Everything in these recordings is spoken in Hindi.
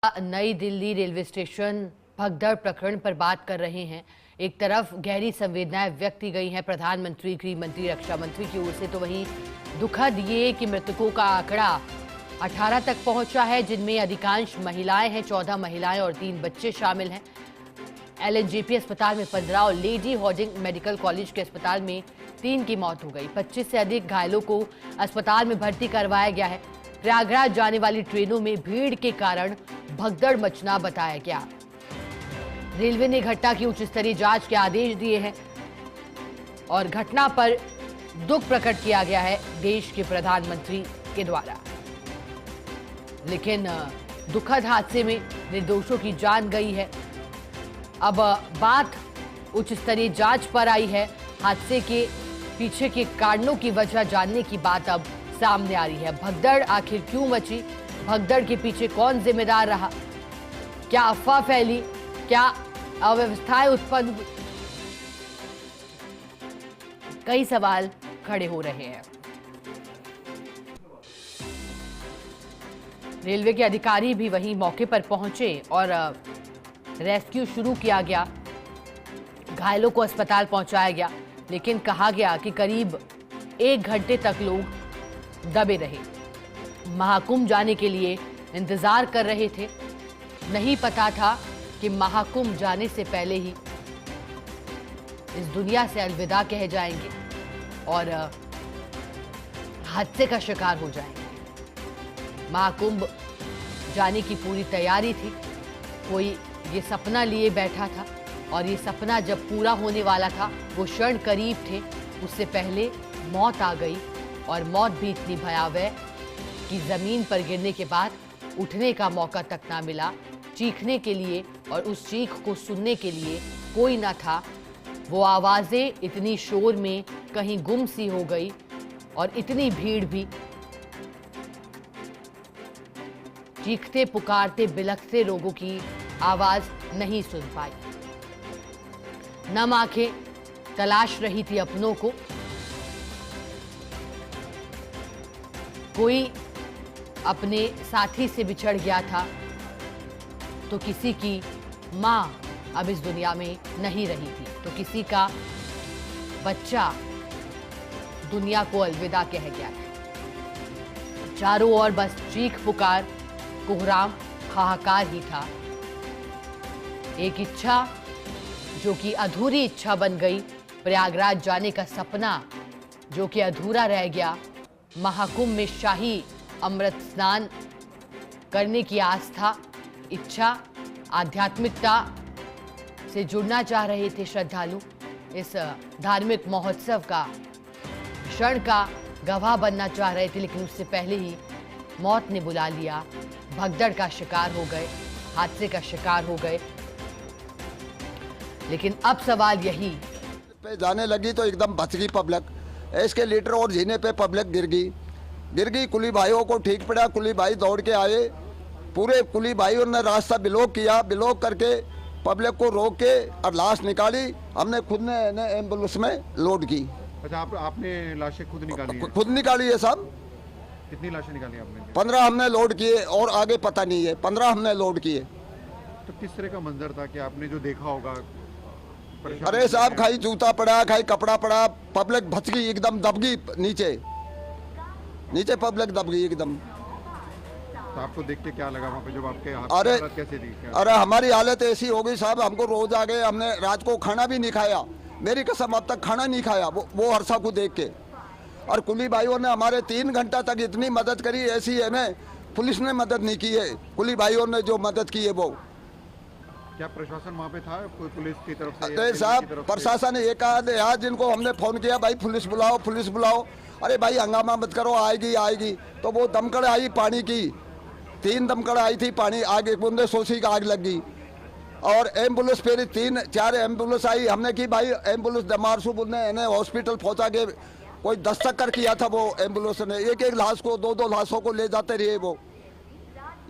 नई दिल्ली रेलवे स्टेशन भगदड़ प्रकरण पर बात कर रहे हैं। एक तरफ गहरी संवेदनाएं व्यक्त की गई हैं प्रधानमंत्री, गृह मंत्री, रक्षा मंत्री की ओर से, तो वहीं दुखद ये कि मृतकों का आंकड़ा 18 तक पहुंचा है, जिनमें अधिकांश महिलाएं हैं। 14 महिलाएं और 3 बच्चे शामिल हैं। एलएनजेपी अस्पताल में 15 और लेडी हार्डिंग मेडिकल कॉलेज के अस्पताल में 3 की मौत हो गई। 25 से अधिक घायलों को अस्पताल में भर्ती करवाया गया है। प्रयागराज जाने वाली ट्रेनों में भीड़ के कारण भगदड़ मचना बताया गया। रेलवे ने घटना की उच्च स्तरीय जांच के आदेश दिए हैं और घटना पर दुख प्रकट किया गया है देश के प्रधानमंत्री के द्वारा। लेकिन दुखद हादसे में निर्दोषों की जान गई है। अब बात उच्च स्तरीय जांच पर आई है। हादसे के पीछे के कारणों की वजह जानने की बात अब सामने आ रही है। भगदड़ आखिर क्यों मची? भगदड़ के पीछे कौन जिम्मेदार रहा? क्या अफवाह फैली? क्या अव्यवस्थाएं उत्पन्न हुई? कई सवाल खड़े हो रहे हैं। रेलवे के अधिकारी भी वहीं मौके पर पहुंचे और रेस्क्यू शुरू किया गया। घायलों को अस्पताल पहुंचाया गया, लेकिन कहा गया कि करीब 1 घंटे तक लोग दबे रहे। महाकुंभ जाने के लिए इंतजार कर रहे थे। नहीं पता था कि महाकुंभ जाने से पहले ही इस दुनिया से अलविदा कह जाएंगे और हादसे का शिकार हो जाएंगे। महाकुंभ जाने की पूरी तैयारी थी। कोई ये सपना लिए बैठा था और ये सपना जब पूरा होने वाला था, वो क्षण करीब थे, उससे पहले मौत आ गई। और मौत भी इतनी भयावह कि जमीन पर गिरने के बाद उठने का मौका तक ना मिला। चीखने के लिए और उस चीख को सुनने के लिए कोई ना था। वो आवाजें इतनी शोर में कहीं गुम सी हो गई और इतनी भीड़ भी। चीखते पुकारते बिलखते लोगों की आवाज नहीं सुन पाई। नम आंखें तलाश रही थी अपनों को। कोई अपने साथी से बिछड़ गया था, तो किसी की मां अब इस दुनिया में नहीं रही थी, तो किसी का बच्चा दुनिया को अलविदा कह गया था। चारों ओर बस चीख पुकार, कोहराम, हाहाकार ही था। एक इच्छा जो कि अधूरी इच्छा बन गई, प्रयागराज जाने का सपना जो कि अधूरा रह गया। महाकुंभ में शाही अमृत स्नान करने की आस्था, इच्छा, आध्यात्मिकता से जुड़ना चाह रहे थे श्रद्धालु। इस धार्मिक महोत्सव का क्षण का गवाह बनना चाह रहे थे, लेकिन उससे पहले ही मौत ने बुला लिया। भगदड़ का शिकार हो गए, हादसे का शिकार हो गए। लेकिन अब सवाल यही पे जाने लगी तो एकदम बच गई पब्लिक। इसके लीटर और जीने पे पब्लिक गिर गई। कुली भाइयों को ठीक पड़ा। कुली भाई दौड़ के आए। पूरे कुली भाइयों ने रास्ता ब्लॉक किया। ब्लॉक करके पब्लिक को रोक के और लाश निकाली। हमने खुद ने एम्बुलेंस में लोड की। अच्छा, आपने लाशें खुद निकाली हैं? खुद निकाली है साहब। कितनी लाशें निकाली आपने? 15 हमने लोड किए और आगे पता नहीं है। 15 हमने लोड किए। तो किस तरह का मंजर था कि आपने जो देखा होगा? अरे साहब, खाई जूता पड़ा, खाई कपड़ा पड़ा। पब्लिक भच गई, एकदम दब गई नीचे पब्लिक दब गई एकदम। तो आपको देख के क्या लगा वहाँ पे जब आपके हालत कैसे थी? अरे हमारी हालत ऐसी हो गई साहब, हमको रोज आ गए। हमने रात को खाना भी नहीं खाया। मेरी कसम, अब तक खाना नहीं खाया वो हरसा को देख के। और कुली भाइयों ने हमारे 3 घंटा तक इतनी मदद करी, ऐसी है ना, पुलिस ने मदद नहीं की है। कुली भाइयों ने जो मदद की है वो। क्या प्रशासन वहाँ पे था? कोई पुलिस की तरफ से? अरे साहब, प्रशासन ने एक आध यार जिनको हमने फोन किया, भाई पुलिस बुलाओ। अरे भाई हंगामा मत करो, आएगी। तो वो दमकड़ आई पानी की, 3 दमकड़ आई थी पानी। आगे बुंदे सोसी का आग लग गई। और एम्बुलेंस फिर 3-4 एम्बुलेंस आई। हमने की भाई एम्बुलेंस दमारसू बुंदे हॉस्पिटल पहुंचा के कोई दस्तक किया था वो एम्बुलेंस ने। एक लाश को 2 लाशों को ले जाते रहे वो।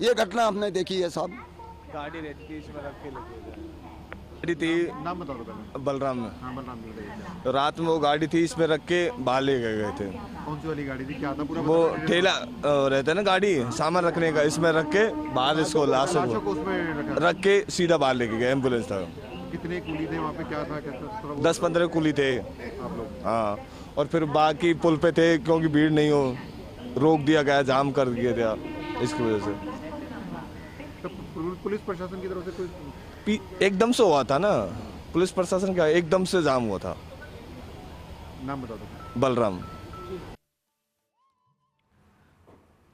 ये घटना हमने देखी है साहब। गाड़ी रहती थी इसमें रख के लेके गाड़ी थी नाम बता दो पहले। बलराम में। हाँ बलराम जी बताइए। रात में वो गाड़ी थी, इसमें रख के बाहर ले गए थे। कौन सी वाली गाड़ी थी, क्या था पूरा वो बताओ। ठेला रहता है ना गाड़ी सामान रखने का, इसमें रख के बाहर इसको लाश लाशों को उसमें रखा। रख के सीधा बाहर लेके गए, एम्बुलेंस तक। कितने कूली थे वहाँ पे, क्या था, कैसा 10-15 कुली थे। आप लोग? हाँ, और फिर बाकी पुल पे थे, क्योंकि भीड़ नहीं हो, रोक दिया गया, जाम कर दिया गया इसकी वजह से। तो पुलिस प्रशासन की तरफ से कोई एकदम से हुआ था ना, पुलिस प्रशासन का एकदम से जाम हुआ था। नाम बता दो। बलराम।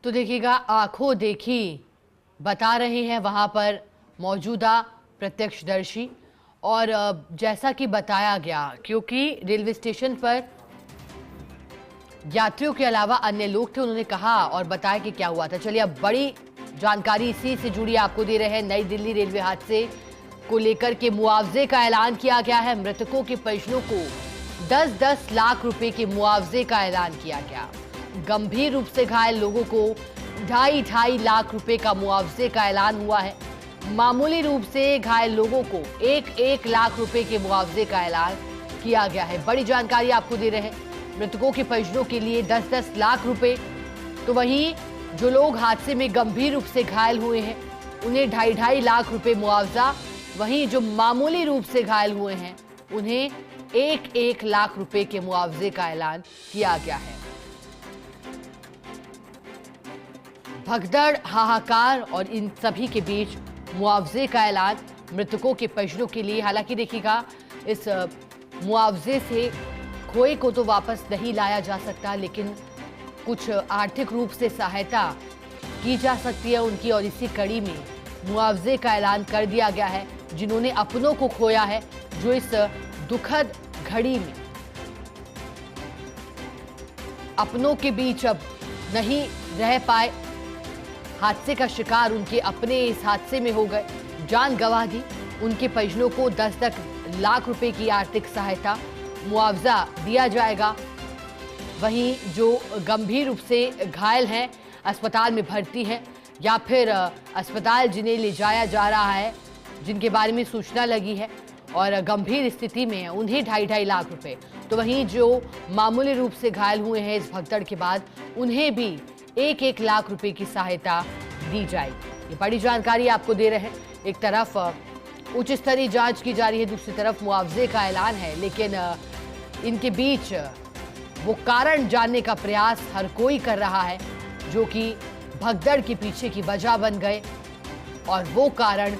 तो देखिएगा, आंखों देखी बता रहे हैं वहां पर मौजूदा प्रत्यक्षदर्शी। और जैसा कि बताया गया, क्योंकि रेलवे स्टेशन पर यात्रियों के अलावा अन्य लोग थे, उन्होंने कहा और बताया कि क्या हुआ था। चलिए अब बड़ी जानकारी इसी से जुड़ी आपको दे रहे हैं। नई दिल्ली रेलवे हादसे को लेकर के मुआवजे का ऐलान किया गया है। मृतकों के परिजनों को 10-10 लाख रुपए के मुआवजे का ऐलान किया गया। गंभीर रूप से घायल लोगों को 2.5 लाख रुपए का मुआवजे का ऐलान हुआ है। मामूली रूप से घायल लोगों को 1-1 लाख रुपए के मुआवजे का ऐलान किया गया है। बड़ी जानकारी आपको दे रहे हैं। मृतकों के परिजनों के लिए 10-10 लाख रुपए, तो वहीं जो लोग हादसे में गंभीर रूप से घायल हुए हैं उन्हें 2.5 लाख रुपए मुआवजा, वहीं जो मामूली रूप से घायल हुए हैं उन्हें 1-1 लाख रुपए के मुआवजे का ऐलान किया गया है। भगदड़, हाहाकार और इन सभी के बीच मुआवजे का ऐलान मृतकों के परिजनों के लिए। हालांकि देखिएगा, इस मुआवजे से खोए को तो वापस नहीं लाया जा सकता, लेकिन कुछ आर्थिक रूप से सहायता की जा सकती है उनकी। और इसी कड़ी में मुआवजे का ऐलान कर दिया गया है जिन्होंने अपनों को खोया है, जो इस दुखद घड़ी में अपनों के बीच अब नहीं रह पाए। हादसे का शिकार उनके अपने इस हादसे में हो गए, जान गंवा दी। उनके परिजनों को 10-10 लाख रुपए की आर्थिक सहायता, मुआवजा दिया जाएगा। वहीं जो गंभीर रूप से घायल हैं, अस्पताल में भर्ती हैं या फिर अस्पताल जिन्हें ले जाया जा रहा है, जिनके बारे में सूचना लगी है और गंभीर स्थिति में है, उन्हें 2.5 लाख रुपए। तो वहीं जो मामूली रूप से घायल हुए हैं इस भगदड़ के बाद, उन्हें भी 1-1 लाख रुपए की सहायता दी जाएगी। ये बड़ी जानकारी आपको दे रहे हैं। एक तरफ उच्च स्तरीय जांच की जा रही है, दूसरी तरफ मुआवजे का ऐलान है, लेकिन इनके बीच वो कारण जानने का प्रयास हर कोई कर रहा है जो कि भगदड़ के पीछे की वजह बन गए, और वो कारण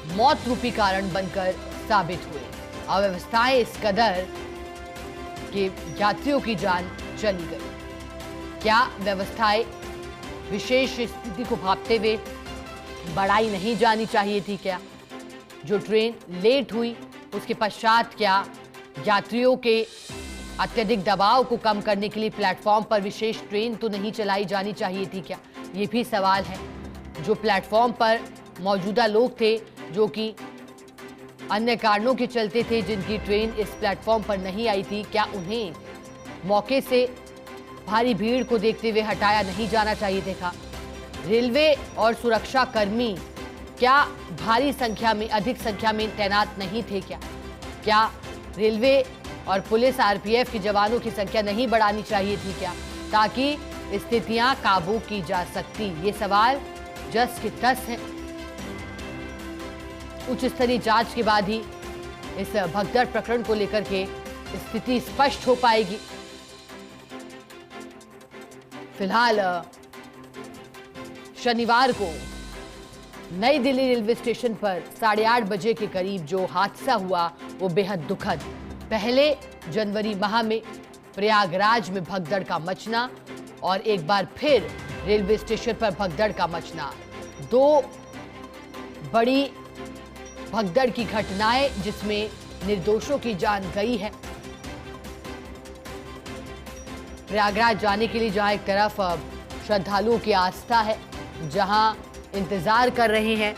मौत रूपी कारण बनकर साबित हुए। अव्यवस्थाएं इस कदर कि यात्रियों की जान चली गई। क्या व्यवस्थाएं विशेष स्थिति को भांपते हुए बढ़ाई नहीं जानी चाहिए थी क्या? जो ट्रेन लेट हुई उसके पश्चात क्या यात्रियों के अत्यधिक दबाव को कम करने के लिए प्लेटफॉर्म पर विशेष ट्रेन तो नहीं चलाई जानी चाहिए थी क्या? ये भी सवाल है। जो प्लेटफॉर्म पर मौजूदा लोग थे, जो कि अन्य कारणों के चलते थे, जिनकी ट्रेन इस प्लेटफॉर्म पर नहीं आई थी, क्या उन्हें मौके से भारी भीड़ को देखते हुए हटाया नहीं जाना चाहिए था? रेलवे और सुरक्षा कर्मी क्या भारी संख्या में, अधिक संख्या में तैनात नहीं थे क्या? क्या रेलवे और पुलिस, आरपीएफ के जवानों की संख्या नहीं बढ़ानी चाहिए थी क्या, ताकि स्थितियां काबू की जा सकती? ये सवाल जस के तस हैं। उच्च स्तरीय जांच के बाद ही इस भगदड़ प्रकरण को लेकर के स्थिति स्पष्ट हो पाएगी। फिलहाल शनिवार को नई दिल्ली रेलवे स्टेशन पर 8:30 बजे के करीब जो हादसा हुआ वो बेहद दुखद। पहले जनवरी माह में प्रयागराज में भगदड़ का मचना और एक बार फिर रेलवे स्टेशन पर भगदड़ का मचना, दो बड़ी भगदड़ की घटनाएं जिसमें निर्दोषों की जान गई है। प्रयागराज जाने के लिए जहां एक तरफ श्रद्धालुओं की आस्था है, जहां इंतजार कर रहे हैं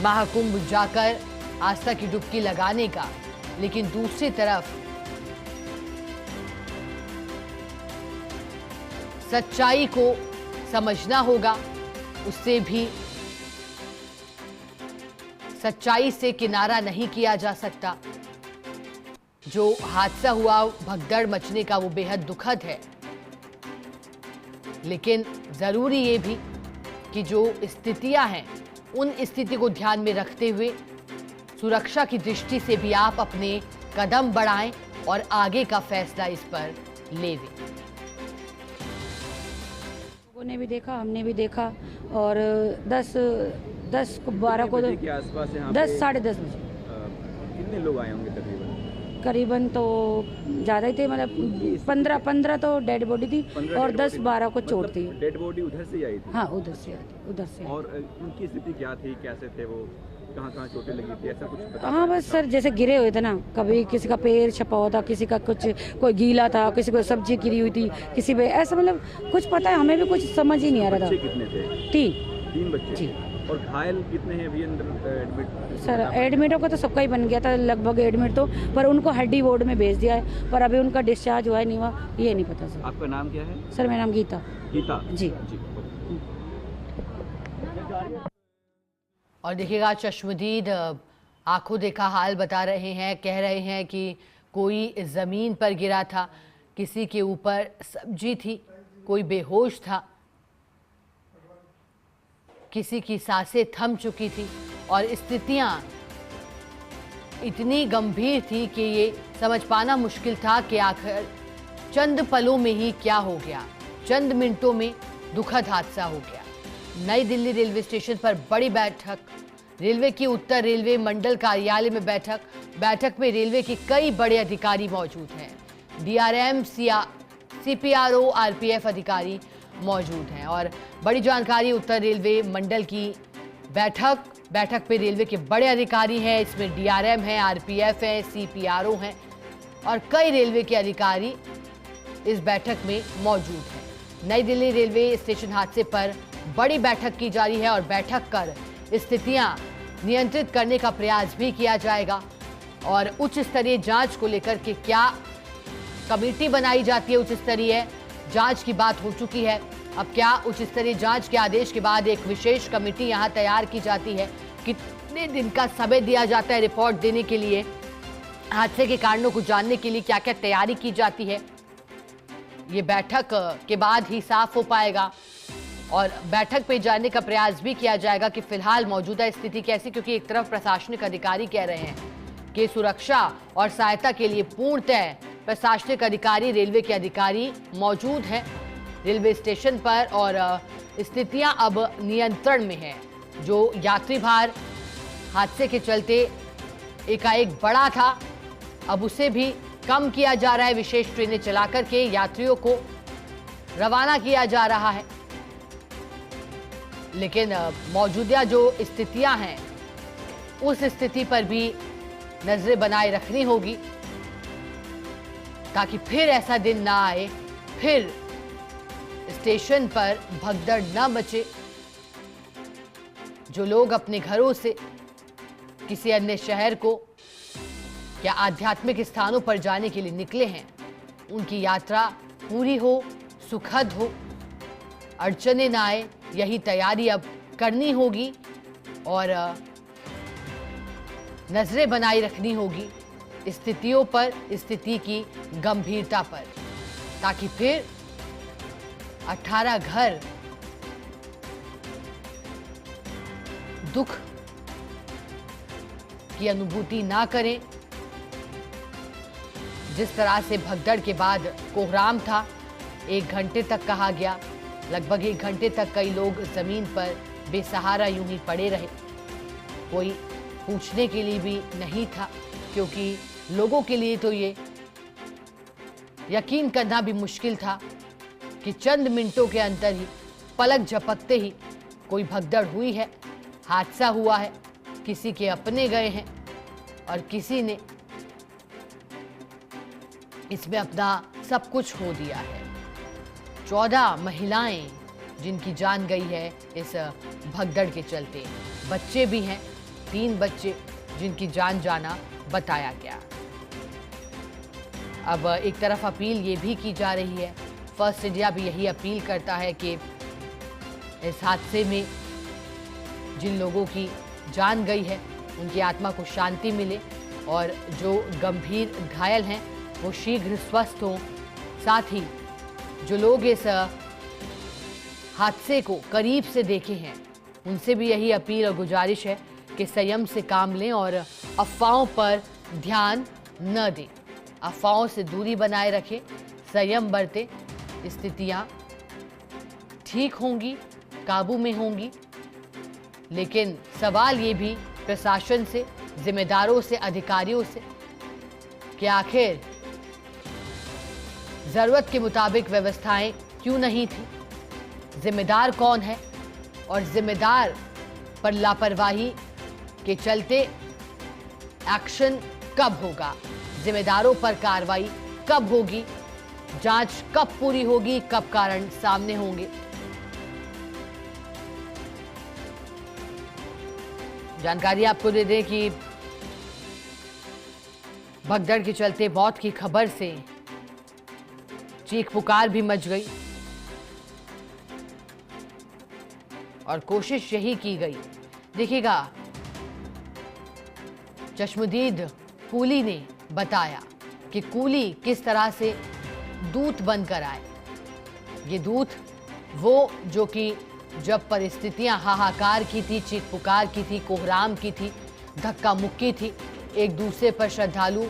महाकुंभ जाकर आस्था की डुबकी लगाने का, लेकिन दूसरी तरफ सच्चाई को समझना होगा, उससे भी सच्चाई से किनारा नहीं किया जा सकता। जो हादसा हुआ, भगदड़ मचने का, वो बेहद दुखद है, लेकिन जरूरी ये भी कि जो स्थितियां हैं उन स्थिति को ध्यान में रखते हुए सुरक्षा की दृष्टि से भी आप अपने कदम बढ़ाएं और आगे का फैसला इस पर लेवें। लोगों ने भी देखा, हमने भी देखा, और 10-12 को, 10 साढ़े 10 बजे कितने लोग आए होंगे तकरीबन? करीबन तो ज़्यादा ही थे, मतलब 15 तो डेड बॉडी थी और 10-12 को चोट थी। डेड बॉडी उधर से आई थी? हाँ, उधर से आई। और उनकी स्थिति क्या थी, कैसे थे वो, कहाँ चोटें लगी थी, ऐसा कुछ पता? हाँ, बस सर जैसे गिरे हुए थे ना, कभी किसी का पैर छपा हुआ था, किसी का कुछ, कोई गीला था, किसी को सब्जी गिरी हुई थी, किसी पे ऐसा, मतलब कुछ पता है, हमें भी कुछ समझ ही नहीं आ रहा था। कितने थे? 3 बच्चे जी। और घायल कितने हैं अभी अंदर एडमिट? सर एडमिटों का तो सबका ही बन गया था लगभग एडमिट तो, पर उनको हड्डी वार्ड में भेज दिया है, पर अभी उनका डिस्चार्ज हुआ है नहीं हुआ ये नहीं पता सर। आपका नाम क्या है? सर मेरा नाम गीता जी। और देखिएगा, चश्मदीद आंखों देखा हाल बता रहे हैं, कह रहे हैं कि कोई ज़मीन पर गिरा था, किसी के ऊपर सब्जी थी, कोई बेहोश था, किसी की सांसें थम चुकी थी और स्थितियां इतनी गंभीर थी कि ये समझ पाना मुश्किल था कि आखिर चंद पलों में ही क्या हो गया। चंद मिनटों में दुखद हादसा हो गया। नई दिल्ली रेलवे स्टेशन पर बड़ी बैठक, रेलवे की उत्तर रेलवे मंडल कार्यालय में बैठक में रेलवे के कई बड़े अधिकारी मौजूद हैं। DRM, CPRO, RPF अधिकारी मौजूद हैं और बड़ी जानकारी उत्तर रेलवे मंडल की बैठक पे रेलवे के बड़े अधिकारी हैं। इसमें DRM है, RPF है, CPRO हैं और कई रेलवे के अधिकारी इस बैठक में मौजूद हैं। नई दिल्ली रेलवे स्टेशन हादसे पर बड़ी बैठक की जा रही है और बैठक कर स्थितियां नियंत्रित करने का प्रयास भी किया जाएगा और उच्च स्तरीय जांच को लेकर के क्या कमेटी बनाई जाती है। उच्च स्तरीय जांच की बात हो चुकी है, अब क्या उच्च स्तरीय जांच के आदेश के बाद एक विशेष कमेटी यहां तैयार की जाती है, कितने दिन का समय दिया जाता है रिपोर्ट देने के लिए, हादसे के कारणों को जानने के लिए क्या क्या तैयारी की जाती है, ये बैठक के बाद ही साफ हो पाएगा। और बैठक पे जाने का प्रयास भी किया जाएगा कि फिलहाल मौजूदा स्थिति कैसी, क्योंकि एक तरफ प्रशासनिक अधिकारी कह रहे हैं कि सुरक्षा और सहायता के लिए पूर्णतः प्रशासनिक अधिकारी, रेलवे के अधिकारी मौजूद हैं रेलवे स्टेशन पर और स्थितियां अब नियंत्रण में हैं। जो यात्री भार हादसे के चलते एकाएक बढ़ा था, अब उसे भी कम किया जा रहा है। विशेष ट्रेनें चला करके यात्रियों को रवाना किया जा रहा है, लेकिन मौजूदा जो स्थितियां हैं उस स्थिति पर भी नजरें बनाए रखनी होगी ताकि फिर ऐसा दिन ना आए, फिर स्टेशन पर भगदड़ न मचे। जो लोग अपने घरों से किसी अन्य शहर को या आध्यात्मिक स्थानों पर जाने के लिए निकले हैं, उनकी यात्रा पूरी हो, सुखद हो, अड़चने ना आए, यही तैयारी अब करनी होगी और नजरें बनाए रखनी होगी स्थितियों पर, स्थिति की गंभीरता पर, ताकि फिर 18 घर दुख की अनुभूति ना करें। जिस तरह से भगदड़ के बाद कोहराम था, 1 घंटे तक कहा गया, लगभग 1 घंटे तक कई लोग जमीन पर बेसहारा यूं ही पड़े रहे। कोई पूछने के लिए भी नहीं था, क्योंकि लोगों के लिए तो ये यकीन करना भी मुश्किल था कि चंद मिनटों के अंदर ही, पलक झपकते ही कोई भगदड़ हुई है, हादसा हुआ है, किसी के अपने गए हैं और किसी ने इसमें अपना सब कुछ खो दिया है। 14 महिलाएं जिनकी जान गई है इस भगदड़ के चलते, बच्चे भी हैं, 3 बच्चे जिनकी जान जाना बताया गया। अब एक तरफ अपील ये भी की जा रही है, फर्स्ट इंडिया भी यही अपील करता है कि इस हादसे में जिन लोगों की जान गई है उनकी आत्मा को शांति मिले और जो गंभीर घायल हैं वो शीघ्र स्वस्थ हों। साथ ही जो लोग इस हादसे को करीब से देखे हैं उनसे भी यही अपील और गुजारिश है कि संयम से काम लें और अफवाहों पर ध्यान न दें, अफवाहों से दूरी बनाए रखें, संयम बरतें। स्थितियां ठीक होंगी, काबू में होंगी, लेकिन सवाल ये भी प्रशासन से, जिम्मेदारों से, अधिकारियों से कि आखिर जरूरत के मुताबिक व्यवस्थाएं क्यों नहीं थी, जिम्मेदार कौन है और जिम्मेदार पर लापरवाही के चलते एक्शन कब होगा, जिम्मेदारों पर कार्रवाई कब होगी, जांच कब पूरी होगी, कब कारण सामने होंगे। जानकारी आपको दे दें कि भगदड़ के चलते मौत की खबर से चीख पुकार भी मच गई और कोशिश यही की गई। देखिएगा, चश्मदीद कूली ने बताया कि कूली किस तरह से दूत बनकर आए। ये दूत वो जो कि जब परिस्थितियां हाहाकार की थी, चीख पुकार की थी, कोहराम की थी, धक्का मुक्की थी, एक दूसरे पर श्रद्धालु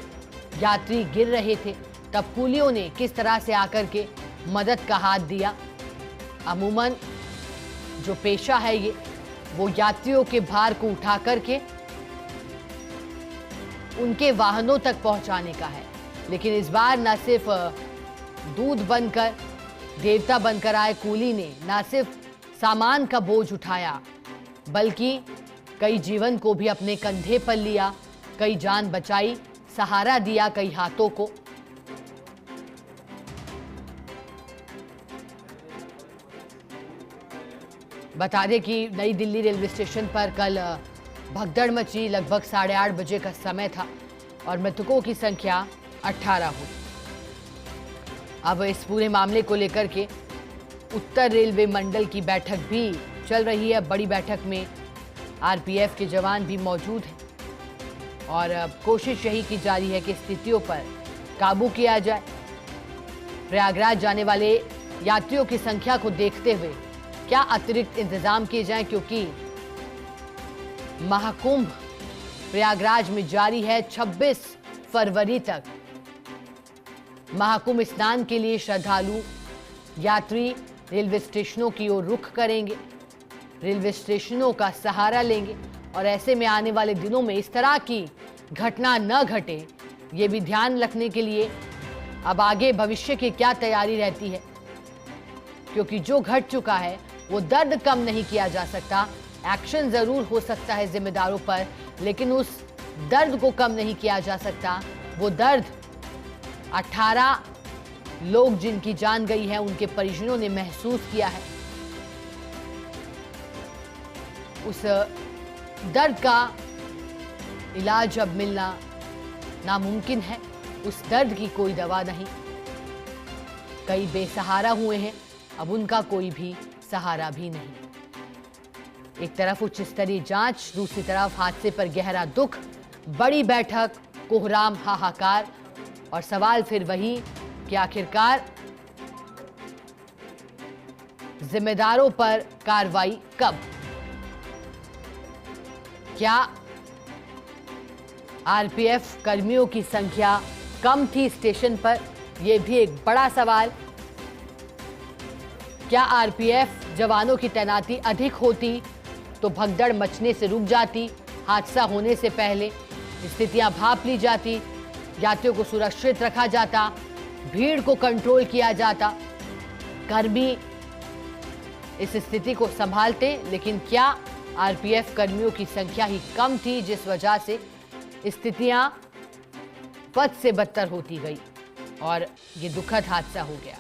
यात्री गिर रहे थे, तब कूलियों ने किस तरह से आकर के मदद का हाथ दिया। अमूमन जो पेशा है ये, वो यात्रियों के भार को उठा करके उनके वाहनों तक पहुंचाने का है, लेकिन इस बार न सिर्फ दूध बनकर, देवता बनकर आए कूली ने न सिर्फ सामान का बोझ उठाया, बल्कि कई जीवन को भी अपने कंधे पर लिया, कई जान बचाई, सहारा दिया कई हाथों को। बता दें कि नई दिल्ली रेलवे स्टेशन पर कल भगदड़ मची। लगभग 8:30 बजे का समय था और मृतकों की संख्या 18 हुई। अब इस पूरे मामले को लेकर के उत्तर रेलवे मंडल की बैठक भी चल रही है। बड़ी बैठक में आरपीएफ के जवान भी मौजूद हैं और कोशिश यही की जा रही है कि स्थितियों पर काबू किया जाए। प्रयागराज जाने वाले यात्रियों की संख्या को देखते हुए क्या अतिरिक्त इंतजाम किए जाएं, क्योंकि महाकुंभ प्रयागराज में जारी है। 26 फरवरी तक महाकुंभ स्नान के लिए श्रद्धालु यात्री रेलवे स्टेशनों की ओर रुख करेंगे, रेलवे स्टेशनों का सहारा लेंगे और ऐसे में आने वाले दिनों में इस तरह की घटना न घटे, ये भी ध्यान रखने के लिए अब आगे भविष्य की क्या तैयारी रहती है, क्योंकि जो घट चुका है वो दर्द कम नहीं किया जा सकता। एक्शन जरूर हो सकता है जिम्मेदारों पर, लेकिन उस दर्द को कम नहीं किया जा सकता। वो दर्द 18 लोग जिनकी जान गई है उनके परिजनों ने महसूस किया है। उस दर्द का इलाज अब मिलना नामुमकिन है, उस दर्द की कोई दवा नहीं। कई बेसहारा हुए हैं, अब उनका कोई भी सहारा भी नहीं। एक तरफ उच्च स्तरीय जांच, दूसरी तरफ हादसे पर गहरा दुख, बड़ी बैठक, कोहराम, हाहाकार और सवाल फिर वही कि आखिरकार जिम्मेदारों पर कार्रवाई कब? क्या आरपीएफ कर्मियों की संख्या कम थी स्टेशन पर? यह भी एक बड़ा सवाल। क्या आरपीएफ जवानों की तैनाती अधिक होती तो भगदड़ मचने से रुक जाती, हादसा होने से पहले स्थितियां भांप ली जाती, यात्रियों को सुरक्षित रखा जाता, भीड़ को कंट्रोल किया जाता, कर्मी इस स्थिति को संभालते। लेकिन क्या आरपीएफ कर्मियों की संख्या ही कम थी जिस वजह से स्थितियां बद से बदतर होती गई और ये दुखद हादसा हो गया।